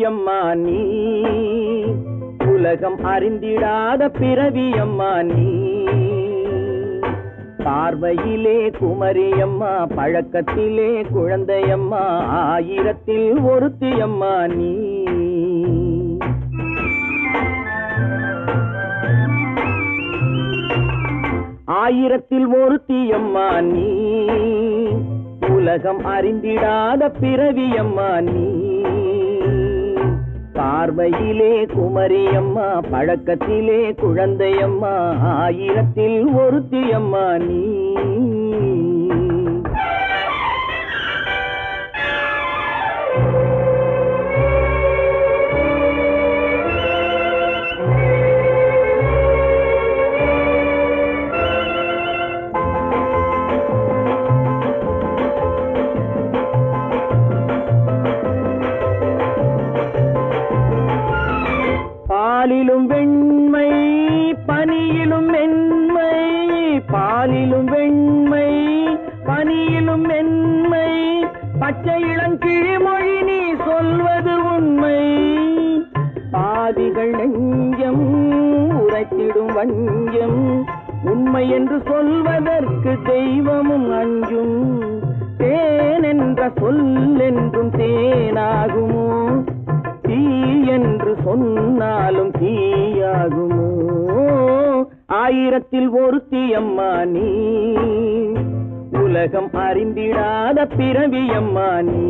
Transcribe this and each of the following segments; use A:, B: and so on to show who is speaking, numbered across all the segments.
A: பிறவியம்மா நீ, உலகம் அறிந்திடாத பிறவியம்மா நீ. பார்வையிலே குமரியம்மா, பழக்கத்திலே குழந்தையம்மா, ஆயிரத்தில் ஒருத்தியம்மா நீ. ஆயிரத்தில் ஒருத்தியம்மா நீ, உலகம் அறிந்திடாத பிறவியம்மா நீ. பார்வையிலே குமரியம்மா, பழக்கத்திலே குழந்தையம்மா, ஆயிரத்தில் ஒருத்தியம்மா நீ. பாலிலும் வெண்மை பனியிலும் மென்மை, பாலிலும் வெண்மை பனியிலும் மென்மை, பச்சை இளங்கிழிமொழி நீ சொல்வது உண்மை. பாதிகள் நெஞ்சம் உரைத்திடும் வஞ்சம், உண்மை என்று சொல்வதற்கு தெய்வமும் அஞ்சும். தேன் என்ற சொல் என்றும் தேனாகுமோ, தீ என்று சொன்னாலும் தீயாகுமோ. ஆயிரத்தில் ஒருத்தியம்மா நீ, உலகம் அறிந்திடாத பிறவியம்மா நீ.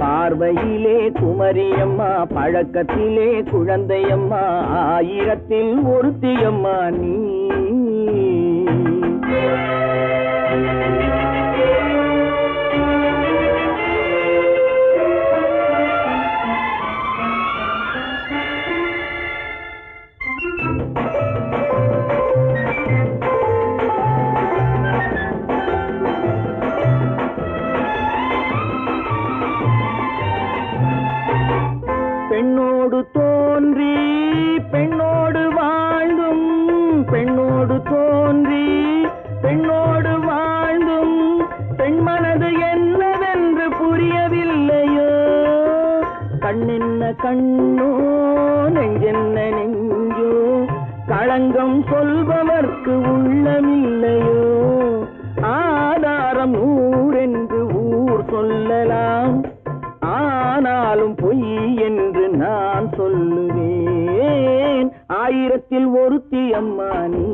A: பார்வையிலே குமரியம்மா, பழக்கத்திலே குழந்தையம்மா, ஆயிரத்தில் ஒருத்தியம்மா நீ. பெண்ணோடு தோன்றி பெண்ணோடு வாழ்ந்தும், பெண்ணோடு தோன்றி பெண்ணோடு வாழ்ந்தும், பெண் மனது என்னவென்று புரியவில்லையோ. கண்ணென்ன கண்ணோ, நெஞ்சென்ன நெஞ்சோ, களங்கம் சொல்பவர்க்கு உள்ளமில்லையோ. ஆதாரம் ஊரென்று ஊர் சொல்லலாம், ஆனாலும் பொய் என்று நான் சொல்லுவேன். ஆயிரத்தில் ஒருத்தியம்மா நீ,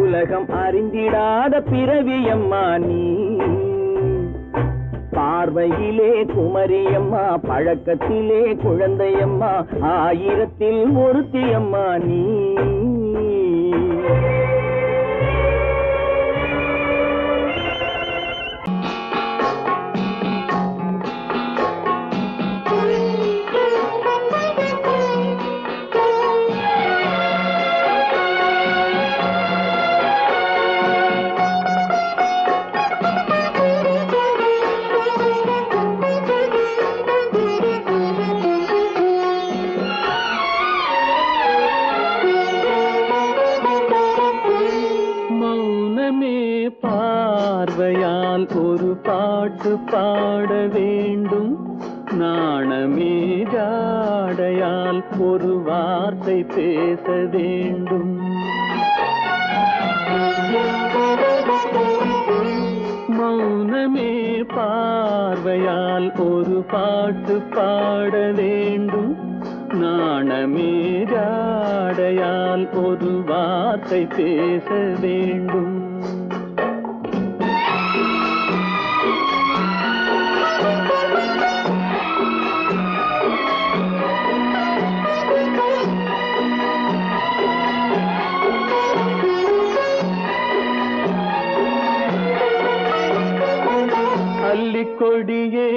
A: உலகம் அறிந்திடாத பிறவியம்மா நீ. பார்வையிலே குமரியம்மா, பழக்கத்திலே குழந்தையம்மா, ஆயிரத்தில் ஒருத்தியம்மா நீ. பார்வையால் ஒரு பாட்டு பாட வேண்டும், நாணமே ஜாடையால் ஒரு வார்த்தை பேச வேண்டும். மௌனமே பார்வையால் ஒரு பாட்டு பாட வேண்டும், நாணமே ஜாடையால் ஒரு வார்த்தை பேச வேண்டும். கொடியே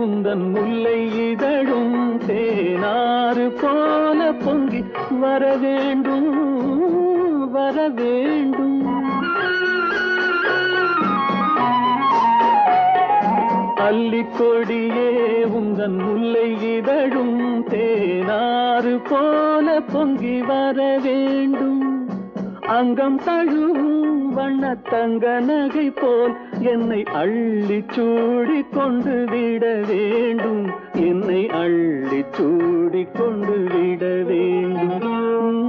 A: உந்தன் முல்லை இதழும் தேனாறு போல பொங்கி வர வேண்டும், வர வேண்டும். அல்லிக்கொடியே உந்தன் முல்லை இதழும் தேனாறு போல பொங்கி வர வேண்டும். அங்கம் தழுவும் வண்ண தங்க நகை போல் என்னை அள்ளி சூடி கொண்டு விட வேண்டும், என்னை அள்ளி சூடி கொண்டு விட வேண்டும்.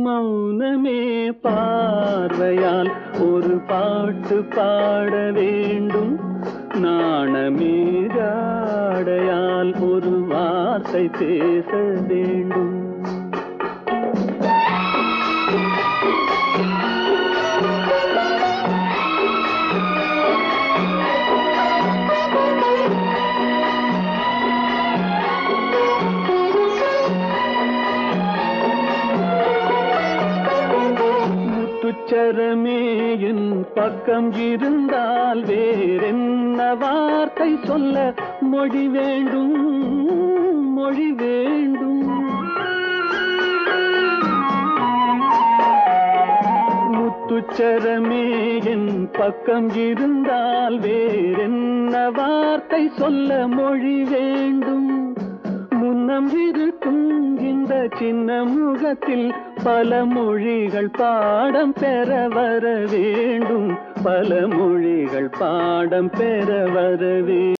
A: மௌனமே பார்வையால் ஒரு பாட்டு பாட வேண்டும், நாணமே ஜாடையால் ஒரு வார்த்தை பேச வேண்டும். முத்துச்சரமே என் பக்கம் இருந்தால் வேறென்ன வார்த்தை சொல்ல மொழி வேண்டும், மொழி வேண்டும். முத்துச்சரமே என் பக்கம் இருந்தால் வேறென்ன வார்த்தை சொல்ல மொழி வேண்டும். முன்னம் இருக்கும் இந்த சின்ன முகத்தில் பல மொழிகள் பாடம் பெற வர வேண்டும், பல மொழிகள் பாடம் பெற வர வேண்டும்.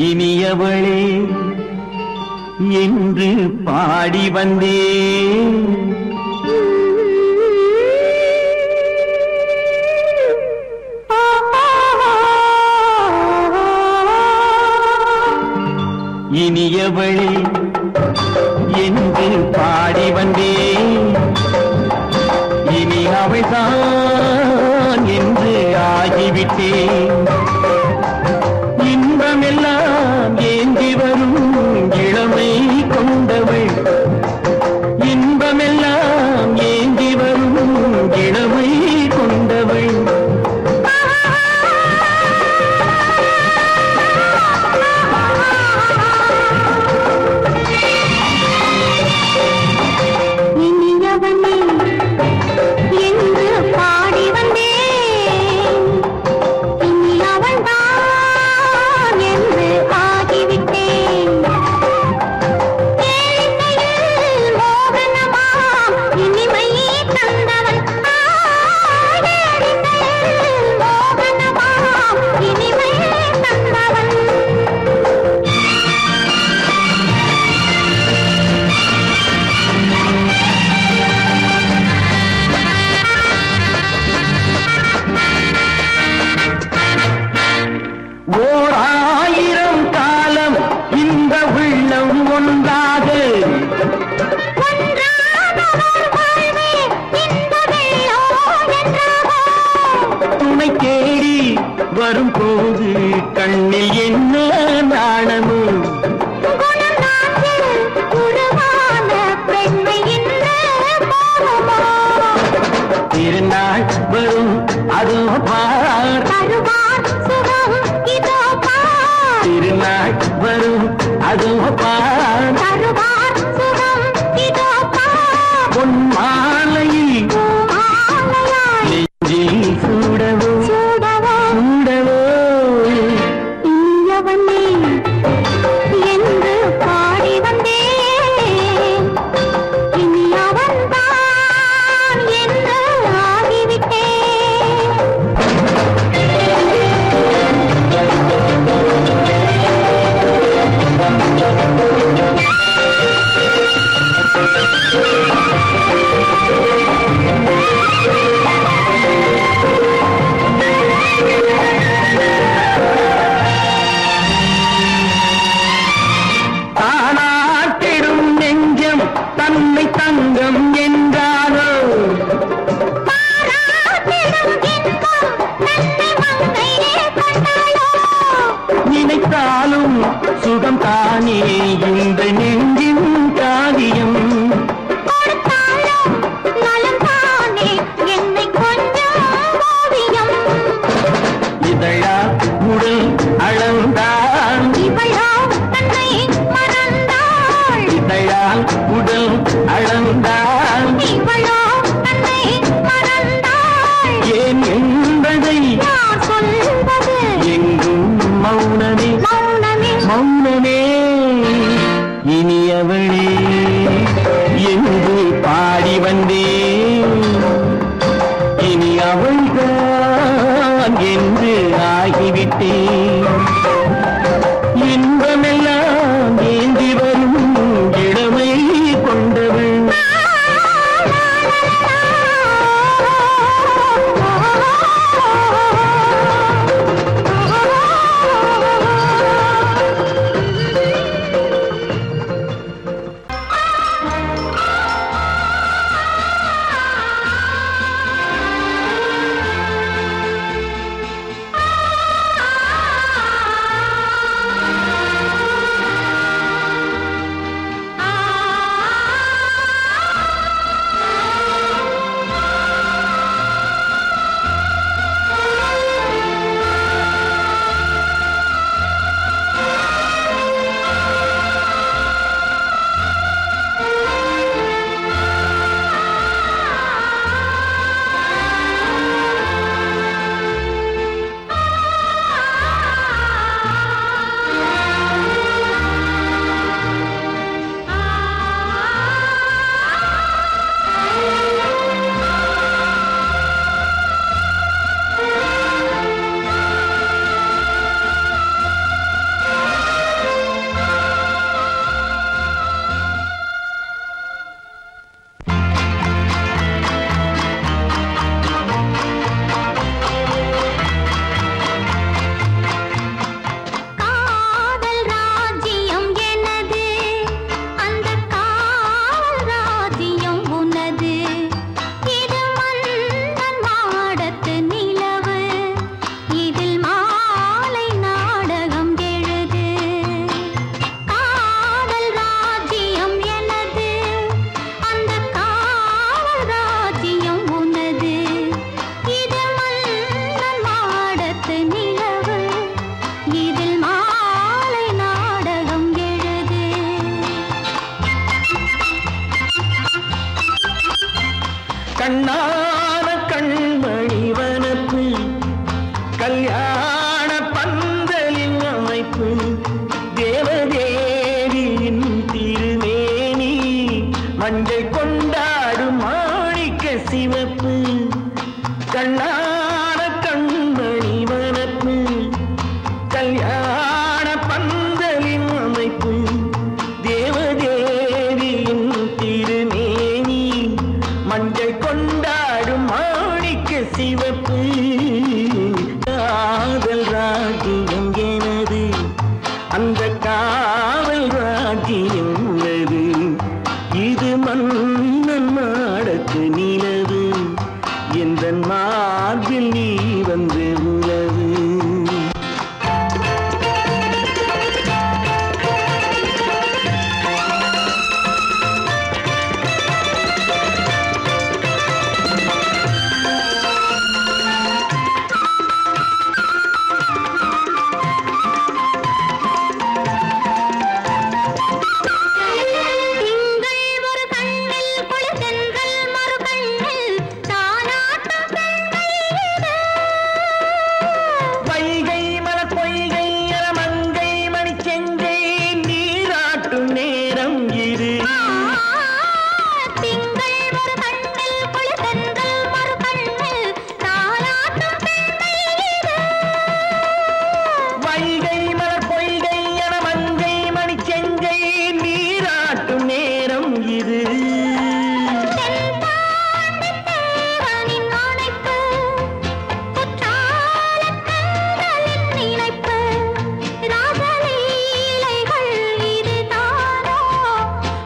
B: இனியவளே என்று பாடி வந்தேன், இனியவளே என்று பாடி வந்தேன். இனி அவள்தான் என்று ஆகிவிட்டேன். இன்பமெல்லாம் ஏந்தி வரும் இளமை கொண்டவள், இன்பமெல்லாம் ஏந்தி வரும் இளமை கொண்டவள்.
C: இனியவனே என்று பாடி வந்தேன், இனி அவள்தான் என்று ஆகிவிட்டேன். கேளிக்கையில் மோகனமாம் இனிமை தந்தவன், கேளிக்கையில் மோகனமாம் இனிமை தந்தவன்.
B: ஓர் ஆயிரம் காலம் இந்த உள்ளம் ஒன்றாக துணை தேடி வரும்போது கண்ணில் என்ன நாணமோ, திருநாள் வரும் அதோ பார், திருநாள் வரும் அதோ பார். பொன் மாலையில் நெஞ்சில் சூடவோ சூடவோ.
C: இனியவனே என்று பாடி வந்தேன், இனி அவன்தான் என்று ஆகிவிட்டேன்.
B: தானாட்டிடும் நெஞ்சம் தன்னை தங்கம் என்றாரோ, நினைத்தாலும் சுகம் தானே இந்த நெஞ்சின் காரியம்.
C: என்னை கொஞ்சம்
B: அளந்தால் உடல் அளந்தால்
C: இவளோ தன்னை மறந்தாள்
B: ஏன் என்பதை
C: யார் சொல்வது
B: எங்கும் மௌனமே
C: மௌனமே
B: மௌனமே இனியவளே என்று பாடி வந்தேன் இனி அவள்தான் என்று ஆகிவிட்டேன் இன்பமெல்லாம் ஏந்தி வரும் இளமை கொண்டவள் கண்ணான கண்மணி வனப்பு கல்யாண பந்தலின் அமைப்பு தேவதேவியின் திருமேனி மஞ்சள் கொண்டாடும் மாணிக்க சிவப்பு கண்ணான கண்மணி வனப்பு கல்யாண பந்தலின் அமைப்பு தேவதேவியின் திருமேனி மஞ்சள் கொண்டாடும் மாணிக்க சிவப்பு காதல் ராஜ்யம் எனது அந்த காவல் ராஜ்யம் உள்ளது இது மன்னன் நாடத்து நிலவு எந்த மார்பில் நீ வந்து உலவு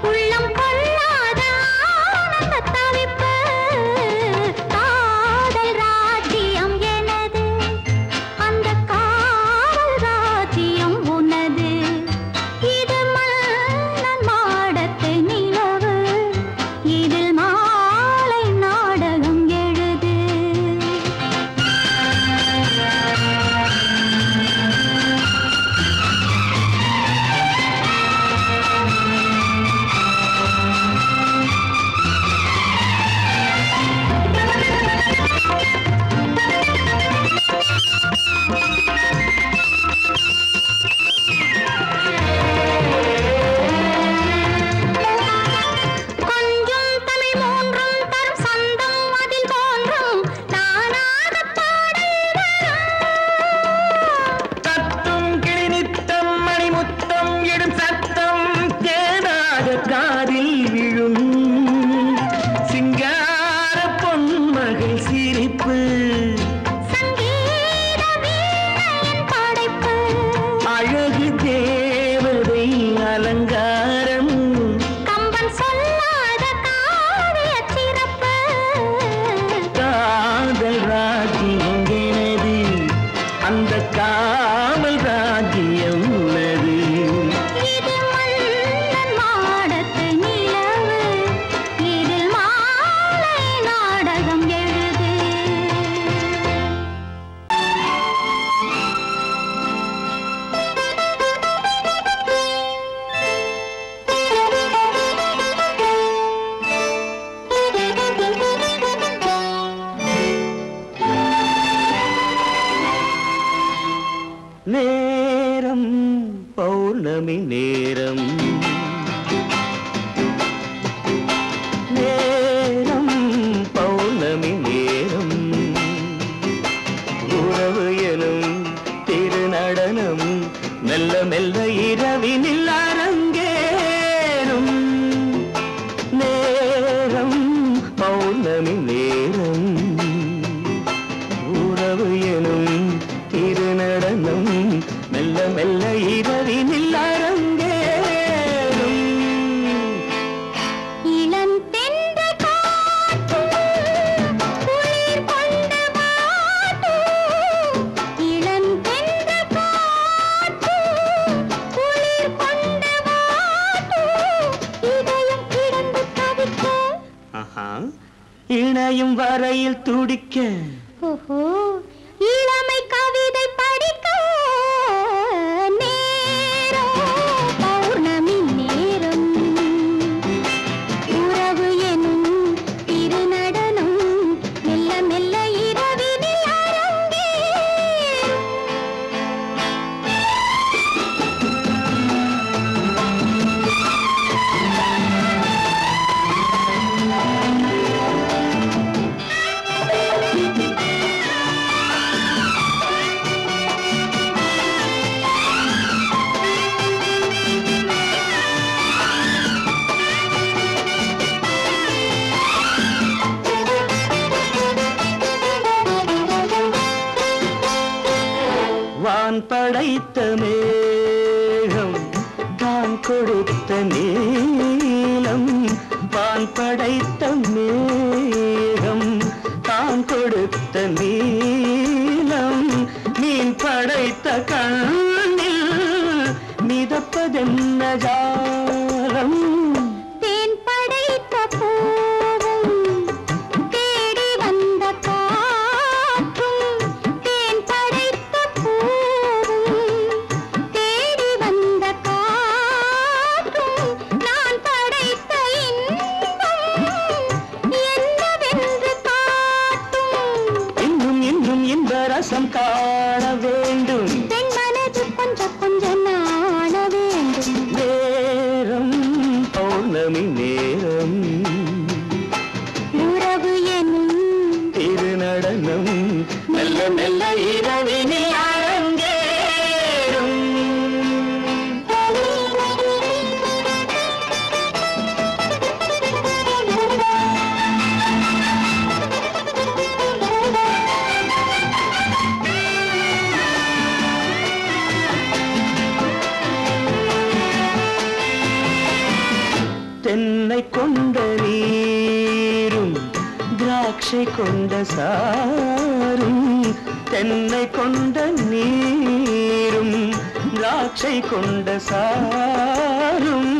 C: உள்ளம்
B: இணையும் வரையில் துடிக்க
C: ஓஹோ இளமை கவிதை படிக்க நேரம் பௌர்ணமி நேரம் உறவு எனும் திருநடனம் மெல்ல மெல்ல இரவினில் அரங்கேறும்.
B: வான் படைத்த மேகம் தான் கொடுத்த நீலம் வான் படைத்த மேகம் தான் கொடுத்த நீலம் மீன் படைத்த கண்ணில் மிதப்பதென்ன ஜாலம்
C: தேன் படைத்த பூவும் தேடி வந்த காற்றும் தேன் படைத்த பூவும் தேடி வந்த காற்றும் நான் படைத்த இன்பம் என்னவென்று காட்டும்.
B: இன்னும் இன்னும் இன்ப ரசம் காண வேண்டும்
C: பெண் மனது கொஞ்சம் கொஞ்சம் நாண வேண்டும்.
B: நேரம் பௌர்ணமி நேரம்
C: உறவு எனும்
B: திருநடனம் மெல்ல மெல்ல இரவினில் அரங்கேறும். தென்னை கொண்ட நீரும் திராட்சை கொண்ட சாரும் தென்னை கொண்ட நீரும் திராட்சை கொண்ட சாரும்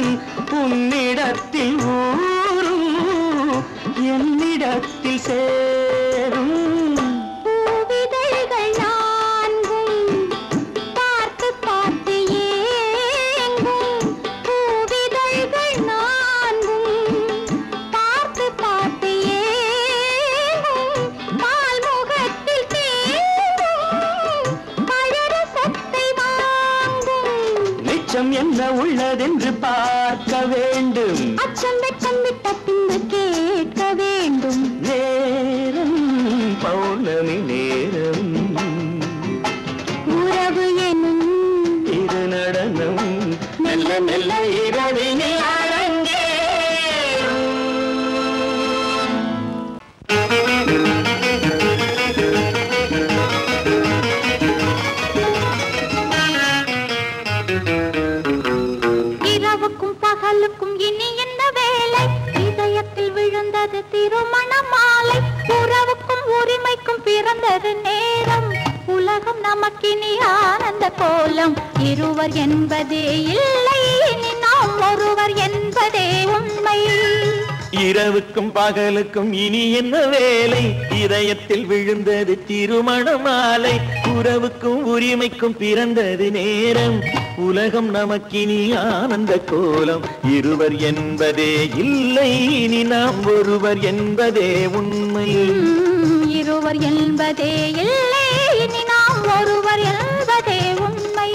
B: உன்னிடத்தில் ஊரும் என்னிடத்தில் சேரும்
C: பூவிதழ்கள் நான்கும் பார்த்து பார்த்து ஏங்கும். பூவிதழ்கள் நான்கும் பார்த்து பார்த்து ஏங்கும். பால்முகத்தில் தேங்கும் பழரசத்தை வாங்கும்.
B: நிச்சம் என்ன உள்ளதென்று பார்க்க வேண்டும்
C: அச்சம் வெச்சம் விட்ட பின்பு கேட்க வேண்டும்.
B: நேரம் பௌர்ணமி நேரம்
C: உறவு எனும்
B: திருநடனம் மெல்ல மெல்ல இரவினில் அரங்கேறும்.
C: இரவுக்கும் பகலுக்கும் இனி என்ன வேலை? இதயத்தில் விழுந்தது திருமண மாலை. உறவுக்கும் உரிமைக்கும் பிறந்தது நேரம். உலகம் நமக்கினி ஆனந்த கோலம். இருவர் என்பதே இல்லை இனி நாம் ஒருவர் என்பதே உண்மை.
A: இரவுக்கும் பகலுக்கும் இனி என்ன வேலை? இதயத்தில் விழுந்தது திருமண மாலை. உறவுக்கும் உரிமைக்கும் பிறந்தது நேரம். உலகம் நமக்கினி ஆனந்த கோலம். இருவர் என்பதே இல்லை இனி நாம் ஒருவர் என்பதே உண்மை.
C: இருவர் என்பதே இல்லை இனி நாம் ஒருவர் என்பதே உண்மை.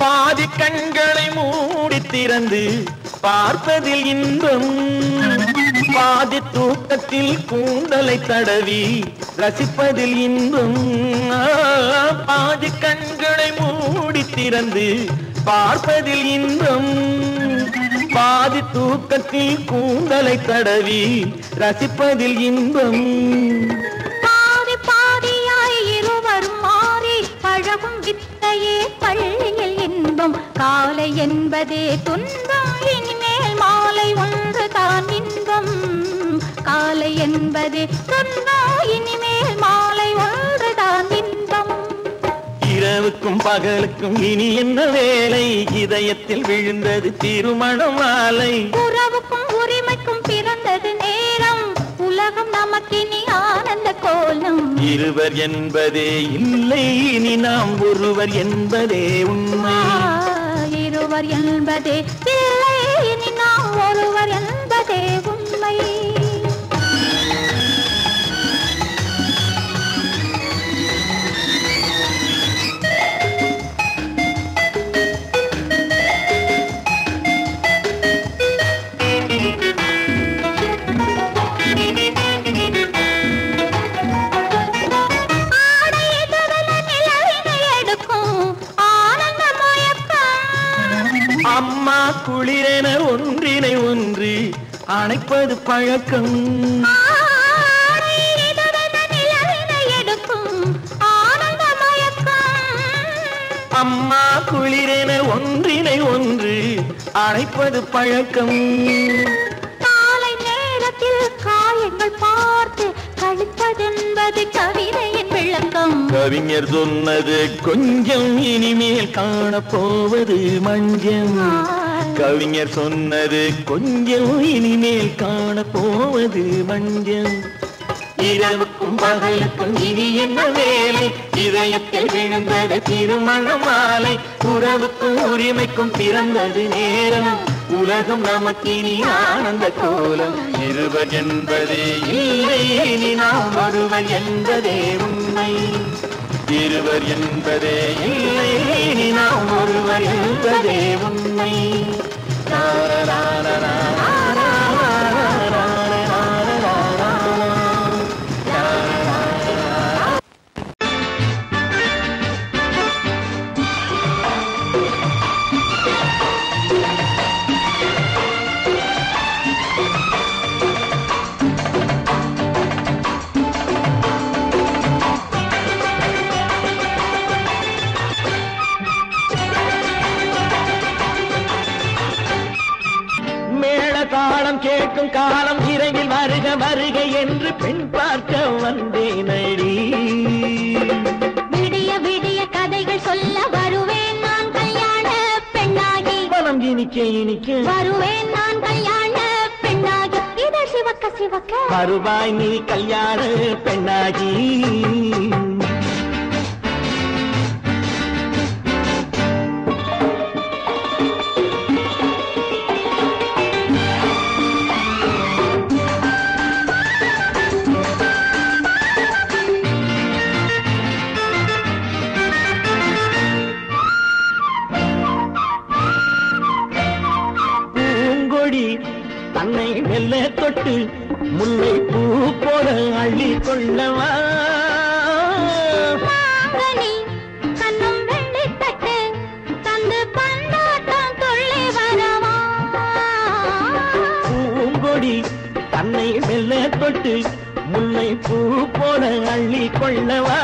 A: பாதி கண்களை மூடி திறந்து பார்ப்பதில் இன்பம். பாதி தூக்கத்தில் கூந்தலை தடவி ரசிப்பதில் இன்பம். பாதி கண்களை மூடி திறந்து பார்ப்பதில் இன்பம். பாதி தூக்கத்தில் கூந்தலை தடவி ரசிப்பதில் இன்பம்.
C: பாதி பாதியாய் இருவரும் மாறி பழகும் வித்தையே பள்ளியில் இன்பம். காலை என்பதே துன்பம் இனிமேல் மாலை ஒன்று தான் இன்பம். காலை என்பதே சொன்னா இனிமேல் மாலை ஒன்றுதான் இன்பம்.
A: இரவுக்கும் பகலுக்கும் இனி என்ன வேலை, இதயத்தில் விழுந்தது திருமண மாலை.
C: உறவுக்கும் உரிமைக்கும் பிறந்தது நேரம், உலகம் நமக்கினி ஆனந்த கோலம்.
A: இருவர் என்பதே இல்லை இனி நாம் ஒருவர் என்பதே உண்மை.
C: இருவர் என்பதே இல்லை இனி நாம் ஒருவர் என்பதே உண்மை.
A: அம்மா குளிரென ஒன்றினை ஒன்று அணைப்பது பழக்கம். அம்மா குளிரென ஒன்றினை ஒன்று அணைப்பது பழக்கம்.
C: காலை நேரத்தில் காயங்கள் பார்த்து கழிப்பதென்பது கவிதையின் விளக்கம்.
A: கவிஞர் சொன்னது கொஞ்சம் இனிமேல் காணப்போவது மஞ்சம். கவிஞர் சொன்னது கொஞ்சம் இனிமேல் காணப்போவது மஞ்சம். இரவுக்கும் பகலுக்கும் இனி என்ன வேலை, இதயத்தில் விழுந்தது திருமண மாலை. உறவுக்கும் உரிமைக்கும் பிறந்தது நேரம், உலகம் நமக்கினி ஆனந்த கோலம். இருவர் என்பதே இல்லை இனி நாம் ஒருவர் என்பதே உண்மை. இருவர் என்பதே இல்லை இனி நாம் ஒருவர் என்பதே உண்மை. தாளம் கேட்கும் காலம் விரைவில் வருக வருக என்று பெண் பார்க்க வந்தேனடி.
C: விடிய விடிய கதைகள் சொல்ல வருவேன் நான் கல்யாண பெண்ணாகி.
A: மனம் இனிக்க இனிக்க
C: வருவேன் நான் கல்யாண பெண்ணாகி. இதழ் சிவக்க சிவக்க
A: வருவாய் நீ கல்யாண பெண்ணாகி. தன்னை மெல்ல தொட்டு முல்லை பூ போல அள்ளி கொள்ளவா.
C: கண்ணும் வெள்ளி தட்டு தந்து பந்தாட்டம் துள்ளி வரவா.
A: பூங்கொடி தன்னை மெல்ல தொட்டு முல்லை பூ போல அள்ளி கொள்ளவா.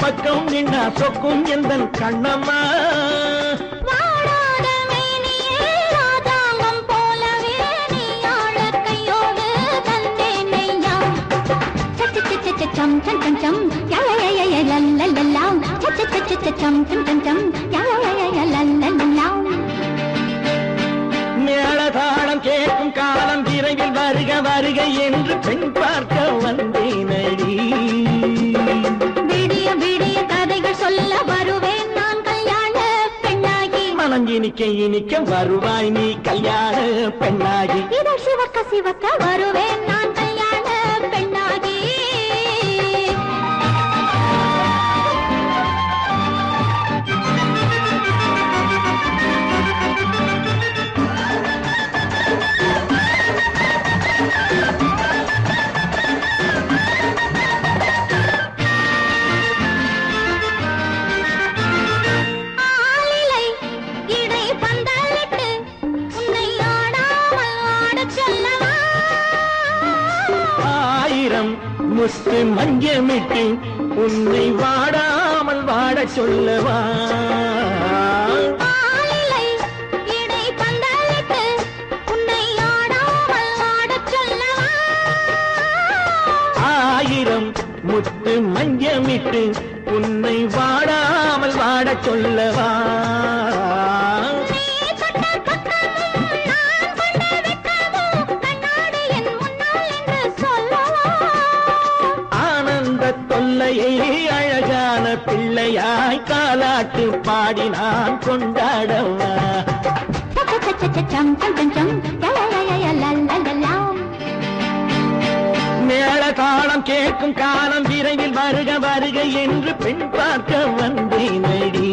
A: பக்கம் நின்னா சொக்கும் எந்தன் கண்ணம்மா.
C: வாடாத மேனியே ராதாங்கம் போலவே நீ ஆழ கையோடு தந்தேன் நெய்யா. சம் சம் சம் சம் யய லல்லல்லாம். சம் சம் சம் யய லல்லல்லாம்.
A: மேளதாளம் கேட்கும் காலம் விரைவில் வருக வருக என்று பெண் பார்க்க வந்தேனடி.
C: விடிய விடிய கதைகள் சொல்ல வருவேன் நான் கல்யாண பெண்ணாகி.
A: மனம் இனிக்க இனிக்க வருவாய் நீ கல்யாண பெண்ணாகி.
C: இதழ் சிவக்க சிவக்க வருவேன் நான் கல்யாண பெண்ணாகி.
A: ஆயிரம் முத்து மஞ்சமிட்டு உன்னை வாடாமல் வாடச் சொல்லவா ஆயிரம் முத்து மஞ்சமிட்டு உன்னை வாடாமல் வாடச் சொல்லவா ஆனந்த தொல்லையை அழகான பிள்ளையாய் காலாட்டு பாடி நான் கொண்டாடவா மேள தாளம் கேட்கும் காலம் விரைவில் வருக வருக என்று பெண் பார்க்க வந்தேனடி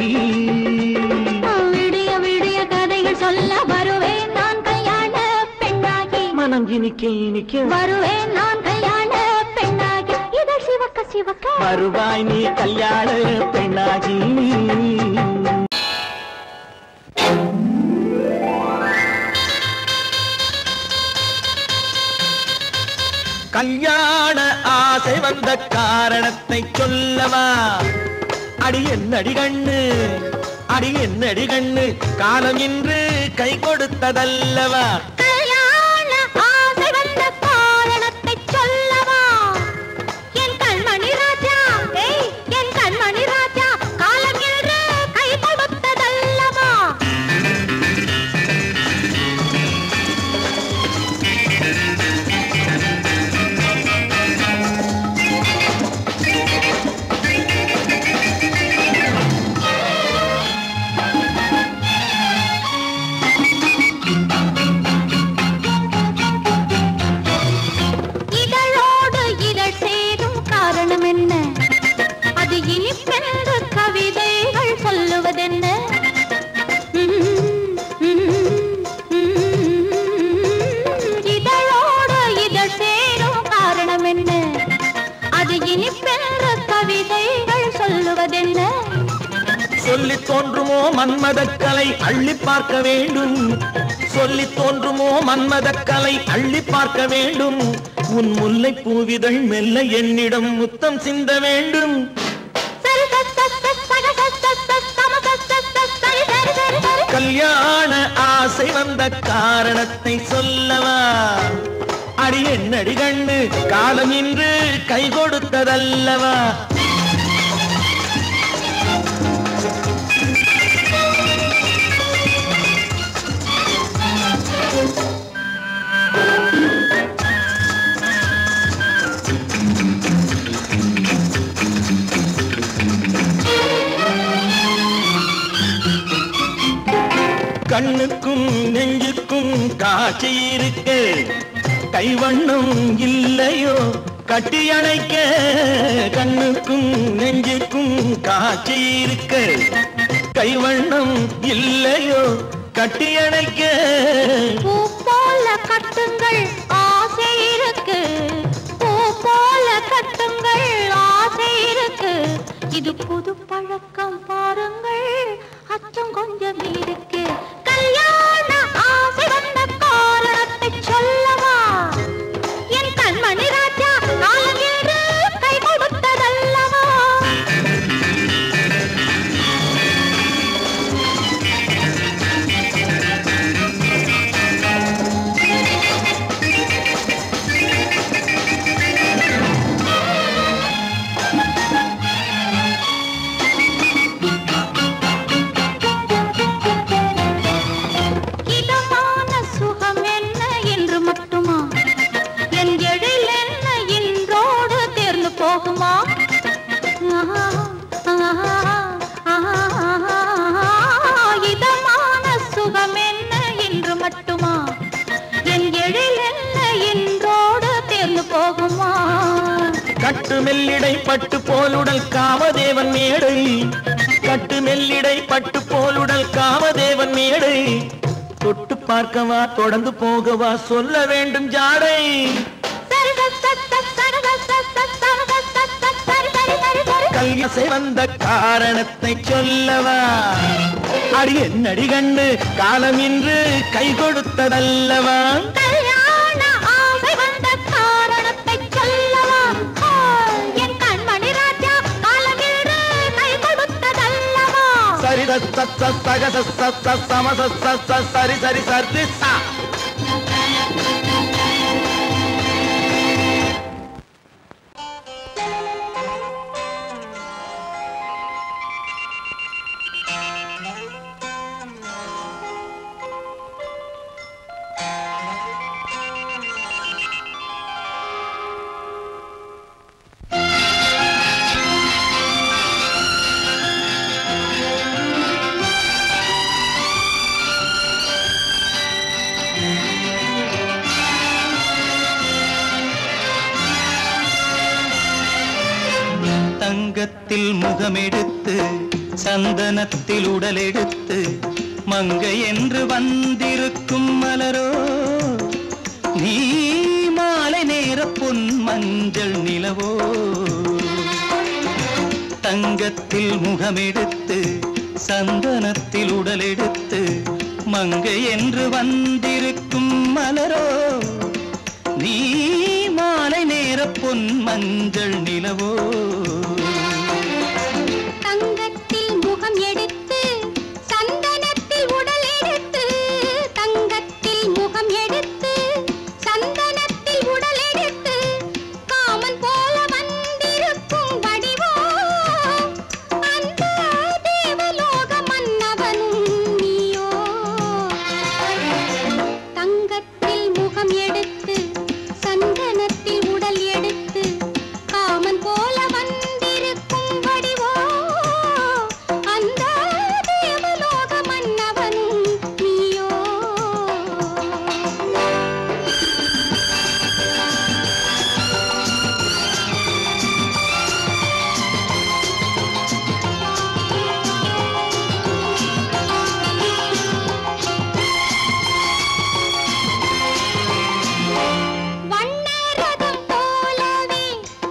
C: விடிய விடிய கதைகள் சொல்ல வருவேன் நான் கல்யாண பெண்ணாகி
A: மனம் இனிக்க
C: வருவேன் நான் கல்யாண பெண்ணாகி இதழ் சிவக்க சிவக்க
A: வருவாய் நீ கல்யாண பெண்ணாகி கல்யாண ஆசை வந்த காரணத்தை சொல்லவா அடி என்னடி கண்ணு காலம் இன்று கை கொடுத்ததல்லவா
C: கல்யாண ஆசை வந்த காரணத்தை சொல்லவா என் கண்மணி ராஜா என் கண்மணி ராஜா காலம் இன்று கை கொடுத்ததல்லவா
A: சொல்லித் தோன்றுமோ மன்மதக்கலை அள்ளி பார்க்க வேண்டும் சொல்லித் தோன்றுமோ மன்மதக்கலை அள்ளி பார்க்க வேண்டும் உன் முல்லை பூவிதழ் மெல்ல என்னிடம் முத்தம் சிந்த வேண்டும் கல்யாண ஆசை வந்த காரணத்தை சொல்லவா அடி என்னடி கண்ணு காலம் இன்று கை கொடுத்ததல்லவா கண்ணுக்கும் நெஞ்சுக்கும் காட்சி இருக்க கைவண்ணம் இல்லையோ கட்டி அணைக்க கண்ணுக்கும் நெஞ்சுக்கும் காட்சி இருக்க கைவண்ணம் இல்லையோ கட்டி அணைக்க
C: பூ போல கட்டுங்கள் ஆசை இருக்கு பூ போல கட்டுங்கள் ஆசை இருக்கு இது புது பழக்கம் பாருங்கள் அச்சம் கொஞ்சம் இருக்கு கல்யாண ஆசை வந்த காரணத்தை சொல்லவா என் கண்மணி ராஜா காலம் என்று கை கொடுத்ததல்லவா இதமான சுகம் என்ன என்று மட்டுமா என் எழில் என்ன என்றோடு தேர்ந்து போகுமா
A: கட்டு மெல்லிடை பட்டு போலுடல் காமதேவன் மேடை கட்டு மெல்லிடை பட்டு போலுடல் காமதேவன் மேடை தொட்டு பார்க்கவா தொடர்ந்து போகவா சொல்ல வேண்டும் ஜாடை கல்யாசை வந்த காரணத்தை சொல்லவா அடி என்னடி கண்டு காலம் இன்று கை கொடுத்ததல்லவா
C: கல்யாண ஆசை வந்த காரணத்தை சொல்லவா
A: சரி சரி சரி சா.
B: தங்கத்தில் முகமெடுத்து சந்தனத்தில் உடலெடுத்து மங்கை என்று வந்திருக்கும் மலரோ நீ மாலை நேர பொன் மஞ்சள் நிலவோ. தங்கத்தில் முகமெடுத்து சந்தனத்தில் உடலெடுத்து மங்கை என்று வந்திருக்கும் மலரோ நீ மாலை நேர பொன் மஞ்சள் நிலவோ.
C: தங்கத்தில் முகம் எடுத்து சந்தனத்தில் உடல் எடுத்து தங்கத்தில் முகம் எடுத்து சந்தனத்தில் உடல் எடுத்து காமன் போல வந்திருக்கும் வடிவோ அந்த தேவலோக மன்னவனும் நீயோ. தங்கத்தில் முகம் எடுத்து சந்தனத்தில் உடல் எடுத்து காமன் போல வந்திருக்கும் வடிவோ அந்த தேவலோக மன்னவனும் நீயோ. வண்ணரதம் போலவே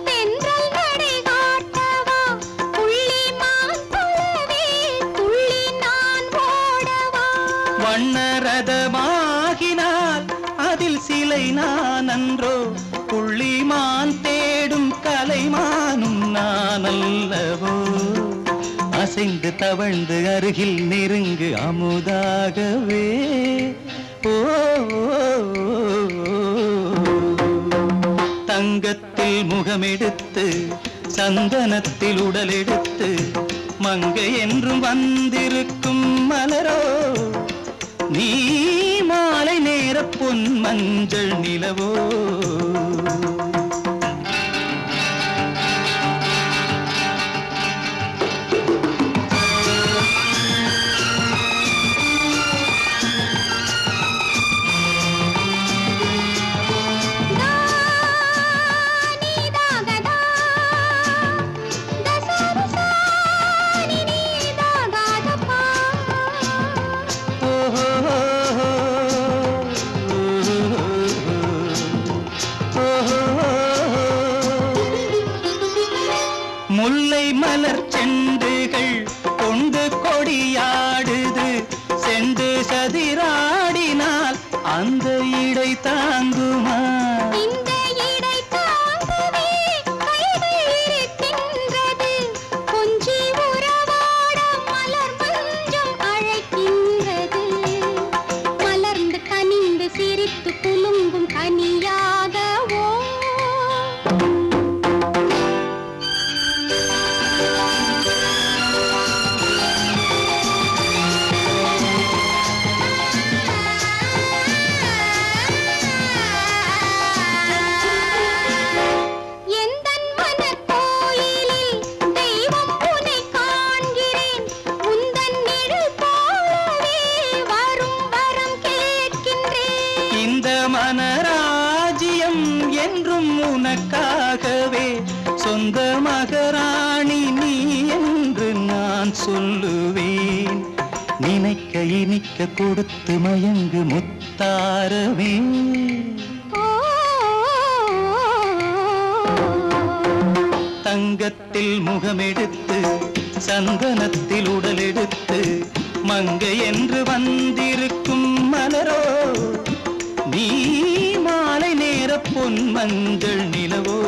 C: தென்றல் நடை காட்டவா புள்ளிமான் போலவே துள்ளி நான் ஓடவா.
B: வண்ணரதமாகினால் அதில் சிலை நான் அன்றோ புள்ளிமான் தேடும் கலைமானும் நான் அல்லவோ. அசைந்து தவழ்ந்து அருகில் நெருங்கு அமுதாகவே ஓ. தங்கத்தில் முகமெடுத்து சந்தனத்தில் உடலெடுத்து மங்கை என்றும் வந்திருக்கும் மலரோ நீ மாலை நேர பொன் மஞ்சள் நிலவோ. முல்லை மலர் செண்டுகள் கொண்டு கொடியாடுது செண்டு சதிராடினால் அந்த இடை தாங்குமா.
C: இந்த இடை தாங்கவே கைகள் இருக்கின்றது கொஞ்சி உறவாட மலர் மஞ்சம் அழைக்கின்றது. மலர்ந்து கனிந்து சிரித்து குலுங்கும் கனியாகவோ. எந்தன் மனக்கோயிலில் தெய்வம் உன்னை காண்கிறேன் உந்தன் நிழல் போலவே வரும் வரம் கேட்கின்றேன்.
B: இந்த மனராஜ்யம் என்றும் உனக்காகவே சொந்த மகராணி நீ என்று நான் சொல்லுவேன். நினைக்க இனிக்க கொடுத்து மயங்கு முத்தாரவே. தங்கத்தில் முகமெடுத்து சந்தனத்தில் உடலெடுத்து மங்கை என்று வந்திருக்கும் மலரோ நீ மாலை நேர பொன் மஞ்சள் நிலவோ.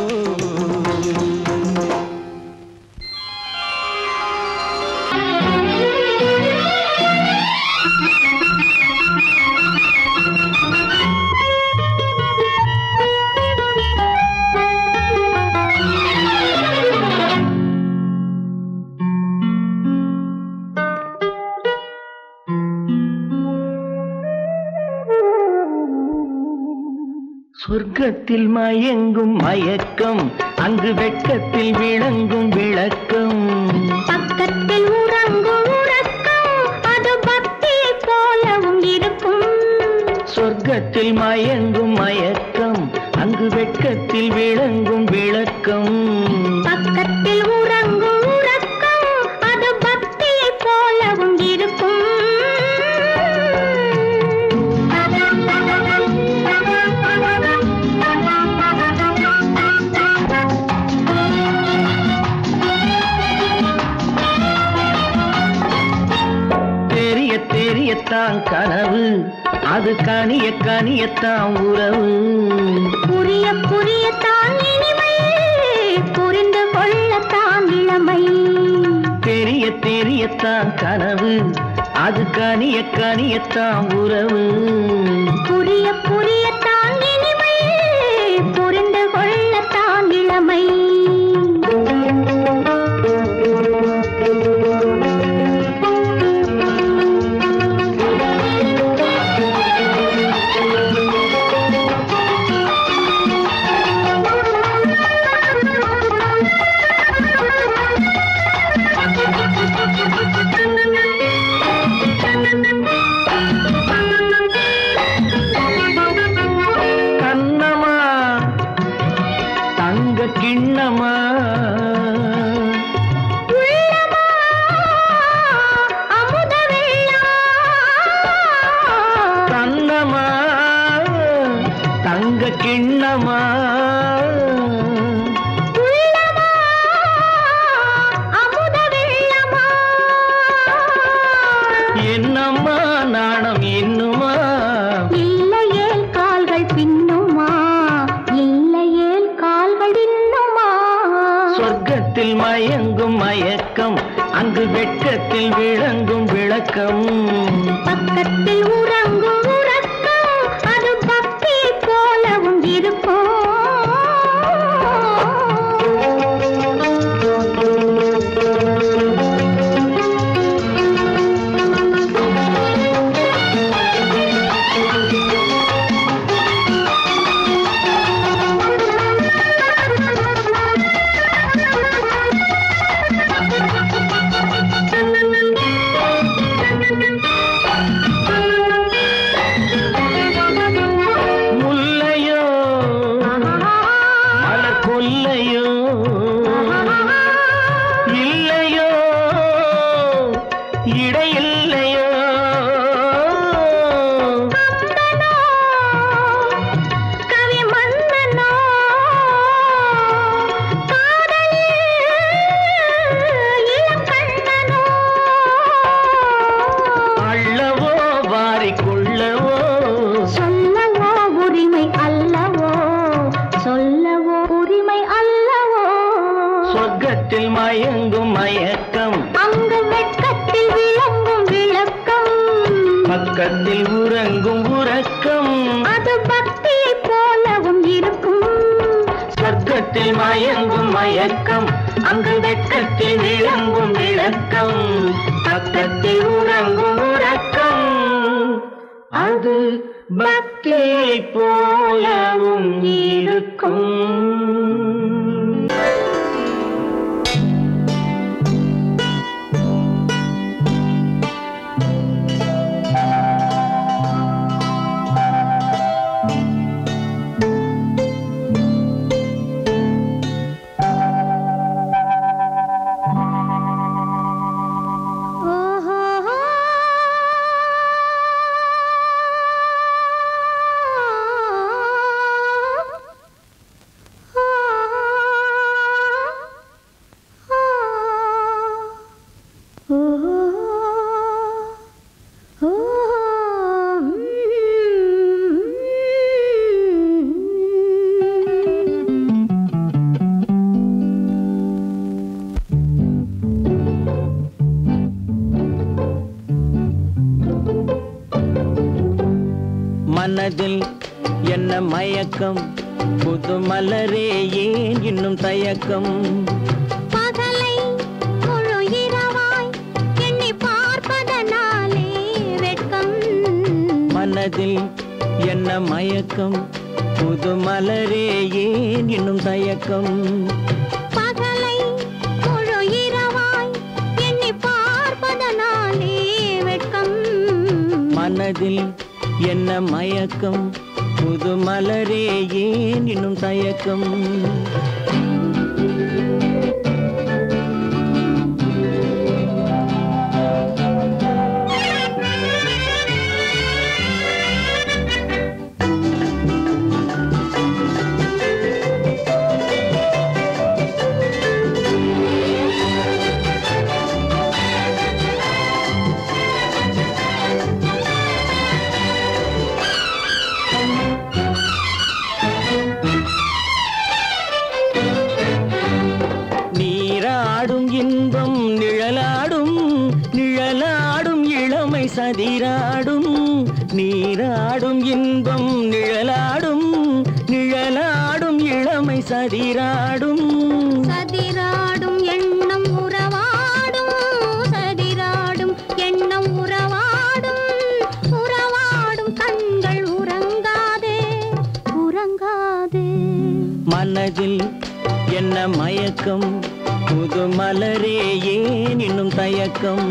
A: சொர்க்கத்தில் மயங்கும் மயக்கம், அங்கு வெட்கத்தில் விளங்கும் விளக்கம்.
C: பக்கத்தில் உறங்கும் உறக்கம், அது பக்தியை போலவும் இருக்கும்.
A: சொர்க்கத்தில் மயங்கும் மயக்கம், அங்கு வெட்கத்தில் விளங்கும் விளக்கம்.
C: பக்கத்தில் உறங்கும் உறக்கம், அது பக்தியை போலவும் இருக்கும்.
A: தெரியத்தான் கனவு, அது கனிய கனியத்தான் உறவு.
C: புரிய புரியத்தான் இனிமை, புரிந்து கொள்ளத்தான் இளமை.
A: தெரியத்தான் கனவு, அது கனிய கனியத்தான் உறவு.
C: புரிய புரியத்தான் இனிமை, புரிந்து கொள்ளத்தான் இளமை.
A: கிண்ணமா
C: அமுத வெள்ளமா,
A: கண்ணமா தங்க கிண்ணமா,
C: அமுத வெள்ளமா.
A: என்னம்மா நாணம் இன்னுமா?
C: இல்லையேல் கால்கள் பின்னுமா, இல்லையேல் கால்கள் இன்னுமா.
A: சொர்க்கத்தில் மயங்கும் மயக்கம், அங்கு வெட்கத்தில் விளங்கும் விளக்கம்.
C: பக்கத்தில் உறங்கும் உறக்கம், அது பக்தியை போலவும் இருக்கும்.
A: முல்லையோ மலர் கொல்லையோ, இல்லையோ இடையில்லையோ.
C: கவி மன்னனோ, காதலில் இளங்கண்ணனோ.
A: அள்ளவோ வாரிக்கொள்ளவோ,
C: சொல்லவோ உரிமை அல்லவோ, சொல்லவோ உரிமை அல்லவோ.
A: சொர்க்கத்தில் மயங்கும் மயக்கம்,
C: அங்கு வெட்கத்தில் விளங்கும் விளக்கம்.
A: பக்கத்தில் உறங்கும் உறக்கம்.
C: அது பக்தியை போலவும் இருக்கும்.
A: சொர்க்கத்தில் மயங்கும் மயக்கம், அங்கு வெட்கத்தில் விளங்கும் விளக்கம். பக்கத்தில் உறங்கும் உறக்கம். அது பக்தியை போலவும் இருக்கும். மனதில் என்ன மயக்கம், புது மலரே ஏன் இன்னும் தயக்கம்.
C: பகலை முழு இரவாய் எண்ணி பார்ப்பதனாலே வெட்கம்.
A: மனதில் என்ன மயக்கம்,
B: புது மலரே ஏன் இன்னும் தயக்கம்
C: பகலை முழு இரவாய் எண்ணி பார்ப்பதனாலே வெட்கம்
B: மனதில் என்ன மயக்கம் புது மலரே ஏன் இன்னும் தயக்கம் சதிராடும் நீராடும் இன்பம் நிழலாடும் நிழலாடும் இளமை சதிராடும்
C: சதிராடும் எண்ணம் உறவாடும் சதிராடும் எண்ணம் உறவாடும் உறவாடும் கண்கள் உறங்காதே உறங்காதே
B: மனதில் என்ன மயக்கம் புது மலரே ஏன் இன்னும் தயக்கம்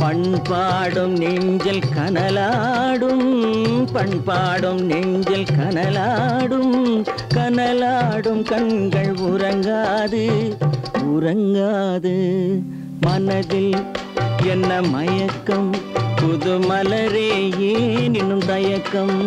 B: பண்பாடும் நெஞ்சில் கனலாடும் பண்பாடும் நெஞ்சில் கனலாடும் கனலாடும் கண்கள் உறங்காது உறங்காது மனதில் என்ன மயக்கம் புது மலரே ஏன் இன்னும் தயக்கம்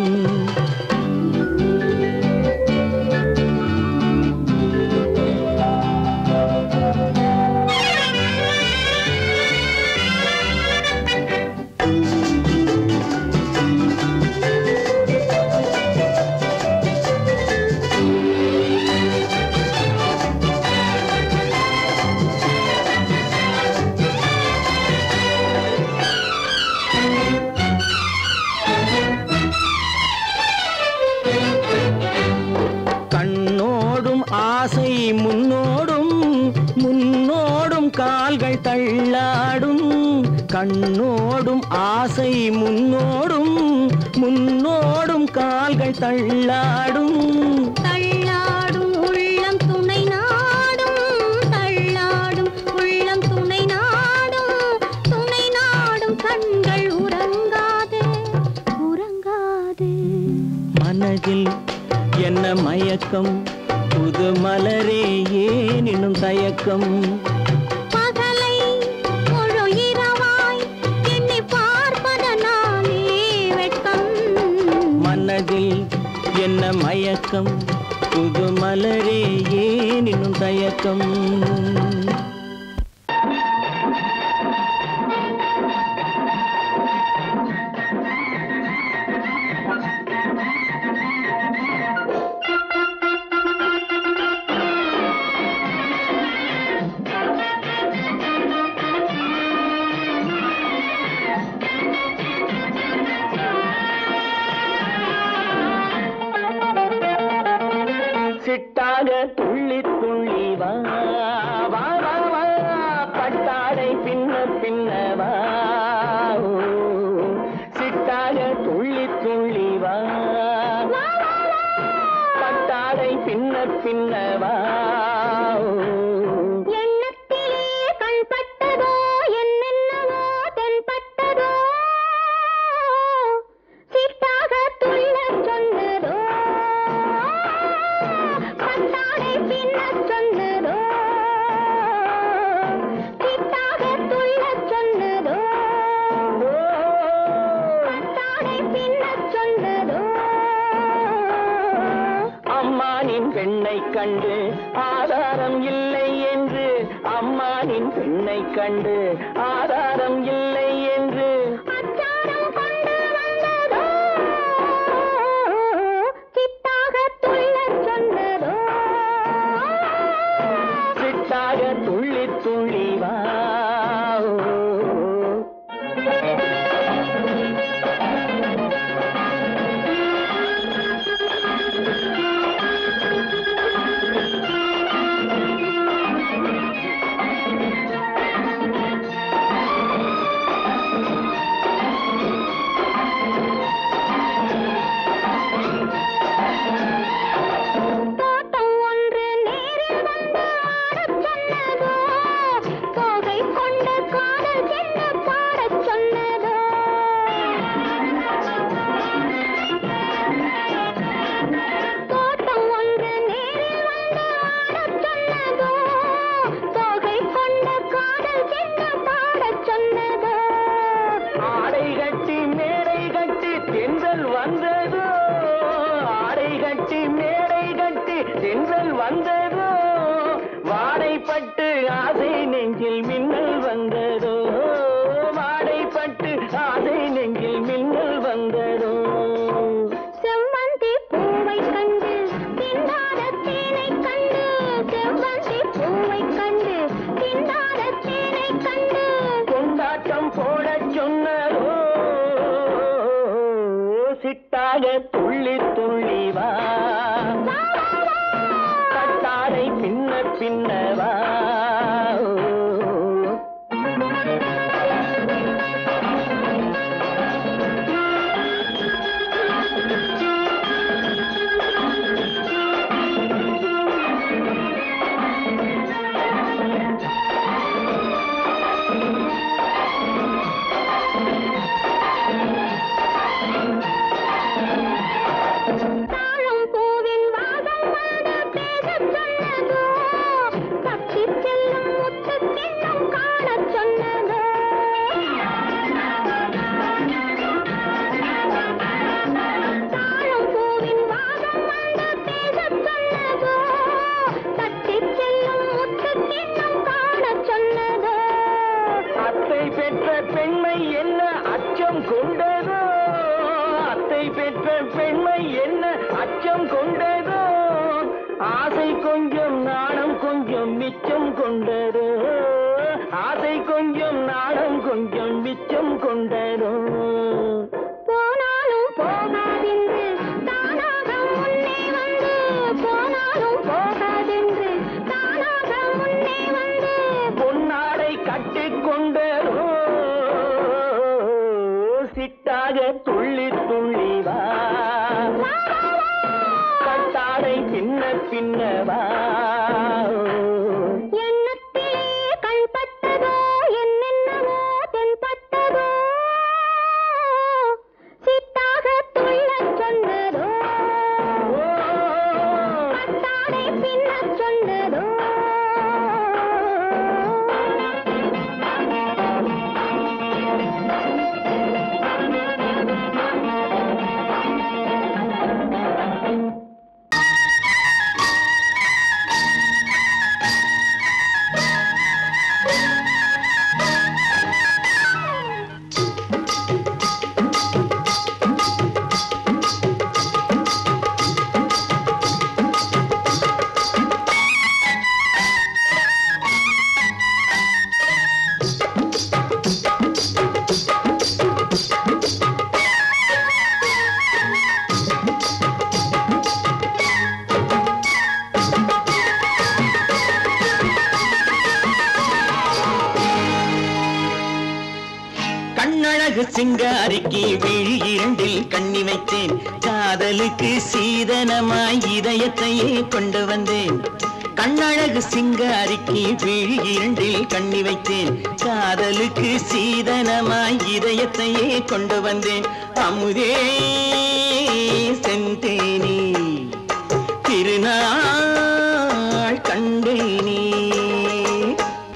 B: ஆசை முன்னோடும் முன்னோடும் கால்கள் தள்ளாடும் கண்ணோடும் ஆசை முன்னோடும் முன்னோடும் கால்கள் தள்ளாடும்
C: தள்ளாடும் உள்ளம் துணை நாடும் தள்ளாடும் உள்ளம் துணை நாடும் கண்கள் உறங்காதே உறங்காதே
B: மனதில் என்ன மயக்கம் புது மலரே ஏன் இன்னும் தயக்கம்
C: பகலை முழு இரவாய் எண்ணி பார்ப்பதனாலே வெட்கம்
B: மனதில் என்ன மயக்கம் புது மலரே ஏன் இன்னும் தயக்கம் சிட்டாக துள்ளி துள்ளி வா வா வா வா பட்டாடை பின்ன பின்ன வா சிட்டாக துள்ளி துள்ளி வா பட்டாடை பின்ன பின்ன வா
C: எண்ணத்திலே கண்பட்டதோ என்னென்னவோ தென்பட்டதோ சிட்டாக துள்ளச் சொன்னதோ பட்டாடை பின்னச் சொன்னதோ சிட்டாக துள்ளச் சொன்னதோ பட்டாடை பின்னச் சொன்னதோ
B: அம்மானின் பெண்ணை கண்டு ஆதா ஆணின் பெண்ணை கண்டு ஆதாரம் இல்லை என்று
C: அச்சாரம் கொண்டு வந்ததோ சித்தாக துள்ளச் சொன்னதோ
B: சித்தாக துள்ளி துள்ளி வா வந்ததோ வாடைப்பட்டு ஆசை நெஞ்சில் மின்னல் வந்ததோ வாடைப்பட்டு ஆசை நெஞ்சில் மின்னல் வந்ததோ
C: செவ்வந்தி பூவை கண்டு திண்டாத தேனை கண்டு செவ்வந்தி பூவை கண்டு திண்டாத தேனை கண்டு
B: கொண்டாட்டம் போடச் சொன்னதோ சிட்டாக துள்ளி துள்ளி வா கட்டாரை பின்ன பின்னவா கொண்டதோ ஆசை கொஞ்சம் நாணம் கொஞ்சம் மிச்சம் கொண்டதோ ஆசை கொஞ்சம் நாணம் கொஞ்சம் மிச்சம் கொண்டதோ
C: போனாலும் போகாதென்று தானாக முன்னே வந்து போனாலும் போகாதென்று தானாக முன்னே வந்து
B: பொன்னாடை கட்டிக்கொண்டதோ சிட்டாக துள்ளி துள்ளி வா கட்டாரை பின்ன பின்னவா
C: எண்ணத்திலே கண்பட்டதோ என்னென்னவோ தென்பட்டதோ சித்தாக துள்ளச் சொன்னதோ கட்டாரை பின்னச் சொன்னதோ
A: சிங்காரிக்கு விழி இரண்டில் கண்ணி வைத்தேன் காதலுக்கு சீதனமாய் இதயத்தையே கொண்டு வந்தேன் கண்ணழகு சிங்காரிக்கு விழி இரண்டில் கண்ணி வைத்தேன் காதலுக்கு சீதனமாய் இதயத்தையே கொண்டு வந்தேன் அமுதே செந்தேனே திருநாள் கண்டேனே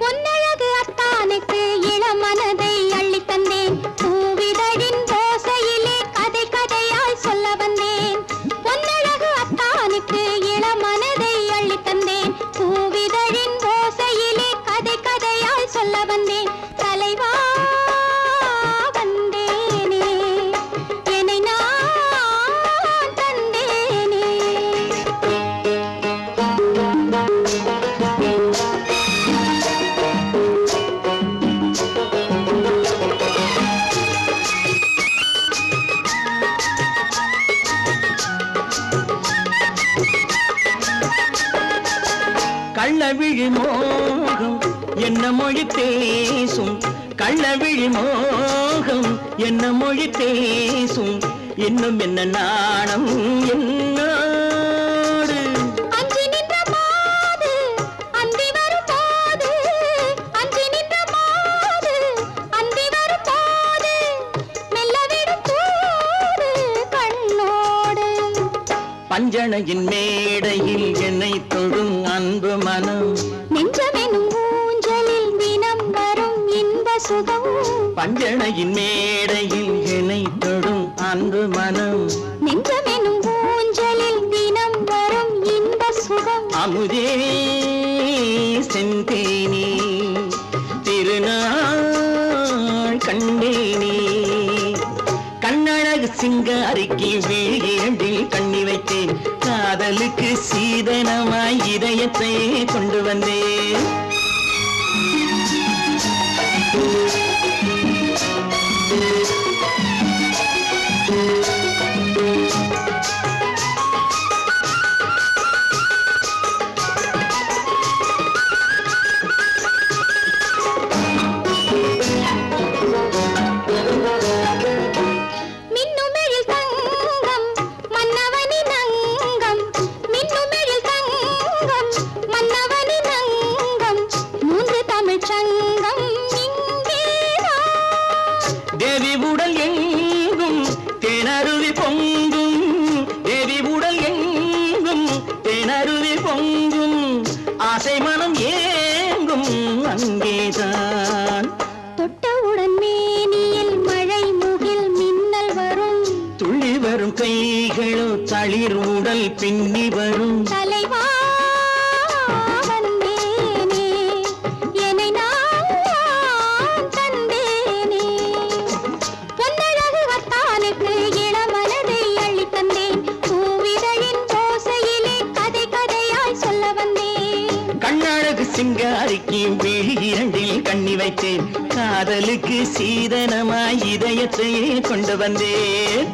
C: பொன்னழகு அத்தானுக்கு இளமனதை அள்ளி தந்தேன் பூவிதழின் ஓசையிலே கதை கதையாய் சொல்ல வந்தேன் பொன்னழகு அத்தானுக்கு இளமனதை அள்ளி தந்தேன் பூவிதழின் ஓசையிலே கதை கதையாய்
A: விழி மோகம் என்ன மொழி பேசும் கள்ள விழி மோகம் என்ன மொழி பேசும் இன்னும் என்ன நாணம் என்னோடு
C: அஞ்சி நின்ற மாது அந்தி வரும் போது அஞ்சி நின்ற மாது அந்தி வரும் போது மெல்ல விடும் தூது கண்ணோடு
A: பஞ்சணையின் மேடையில் என்னை தொடும் அன்பு மனம்
C: நெஞ்சமெனும் ஊஞ்சலில் தினம் வரும் இன்ப சுகம்
A: பஞ்சணையின் மேடையில் என்னை தொடும் அன்பு மனம்
C: நெஞ்சமெனும் ஊஞ்சலில் தினம் வரும் இன்ப சுகம்
A: அமுதே செந்தேனே திருநாள் கண்டேனே கண்ணழகு சிங்காரிக்கு விழியண்டில் கண்ணி வைத்தேன் காதலுக்கு சீதனமாய் இதயத்தை கொண்டு வந்தேன் தேவி உடல் எங்கும் தேனருவி பொங்கும் தேவி உடல் எங்கும் தேனருவி பொங்கும் ஆசை மனம் ஏங்கும் அங்கேதான்
C: தொட்டவுடன் மேனியில் மழை முகில் மின்னல் வரும்
A: துள்ளி வரும் கைகளோ தளிர் உடல் பின்னி வரும்
C: தலைவா வந்தேனே என்னை நான் தந்தேனே பொன்னழகு வத்தானுக்கு இளமனதை அள்ளி தந்தேன் பூவிதழின் ஓசையிலே கதை கதையாய் சொல்ல வந்தேன்
A: கண்ணழகு சிங்காரிக்கு விழி இரண்டில் கண்ணி வைத்தேன் காதலுக்கு சீதனமாய் இதயத்தையே கொண்டு வந்தேன்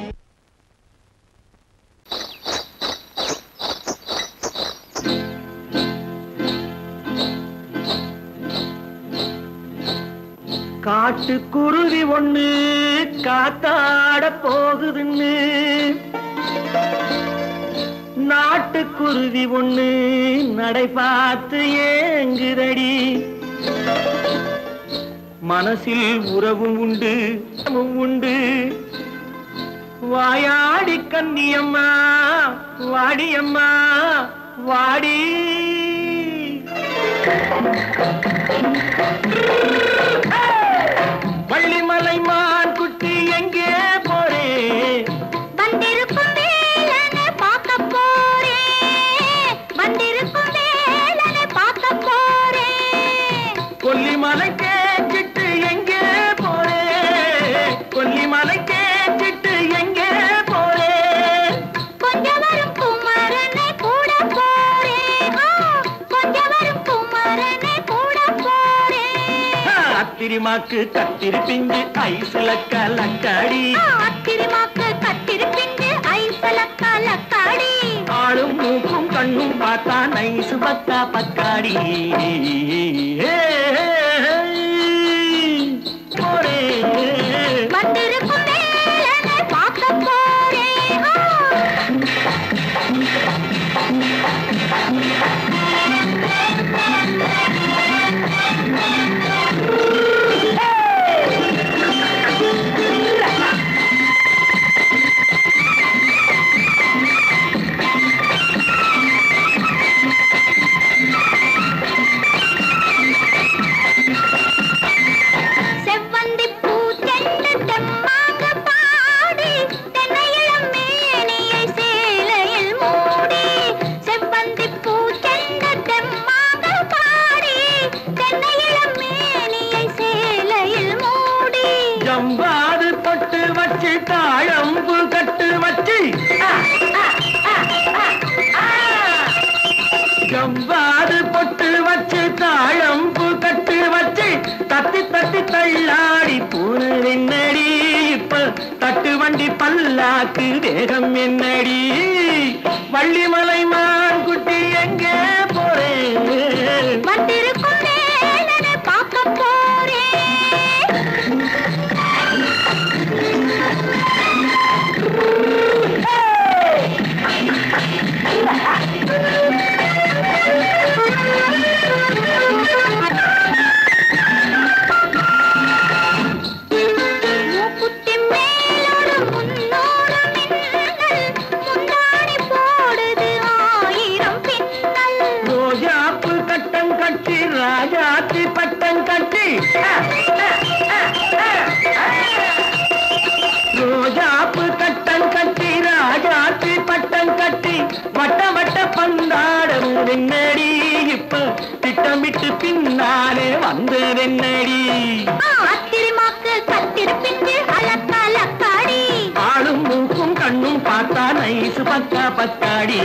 B: காட்டுக்குருவி ஒண்ணு காத்தாட போகுதுன்னு நாட்டுக்குருவி ஒண்ணு நடை பார்த்து ஏங்குதடி மனசில் உறவும் உண்டு உண்டு வாயாடி கன்னியம்மா வாடியம்மா வாடி வள்ளிமலை மான் குட்டி எங்கே போறே
C: வந்திருக்கும் வேலனை பார்க்க போறேன் வந்திருக்கும் வேலனை பார்க்க போறேன்
B: கொல்லிமலை கேட்டுட்டு எங்கே போறே கொல்லிமலை கேட்டுட்டு எங்கே போறே
C: கொஞ்சம் வரும் குமரனை கூட போறேன் கொஞ்சம் வரும் குமரனை கூட போறேன்
B: அத்திரிமாக்கு கத்திரி பிஞ்சு ஐசுல கலக்காடி
C: அத்திரிமாக்கு கத்திரி பிஞ்சு ஐசுல கலக்காடி
B: ஆளும் மூக்கும் கண்ணும் பார்த்தா நைசு பத்தா பக்காடி போறே
C: வந்திருக்கும் வேலனை பார்க்க போறேன் செவ்வந்தி பூச்செண்டு தெம்மாக பாடி தென்னையிளம் மேனியை சேலையில் மூடி செவ்வந்தி பூச்செண்டு தெம்மாக பாடி தென்னையிளம் மேனியை சேலையில் மூடி
B: ஜம்பாது பொட்டு வச்சு தாழம்பு கட்டு வச்சு ஜம்பாது பொட்டு வச்சு தாழம்பு கட்டு வச்சு தட்டி தட்டி தள்ளாடி பூனு என்னடி இப்ப தட்டு வண்டி பல்லாக்கு வேகம் என்னடி வள்ளிமலை மான் குட்டி எங்கே போறேன் ராஜாத்தி பட்டம் கட்டி ரோஜாப்பு கட்டம் கட்டி ராஜாத்தி பட்டம் கட்டி வட்ட வட்ட பந்தாடும் வெண்ணடி இப்ப திட்டமிட்டு பின்னாலே வந்து வெண்ணடி
C: அத்திரிமாக்கு கத்திருப்பின்று அலக்காடி
B: ஆளும் மூக்கும் கண்ணும் பார்த்தா நைசு பக்கா பக்காடி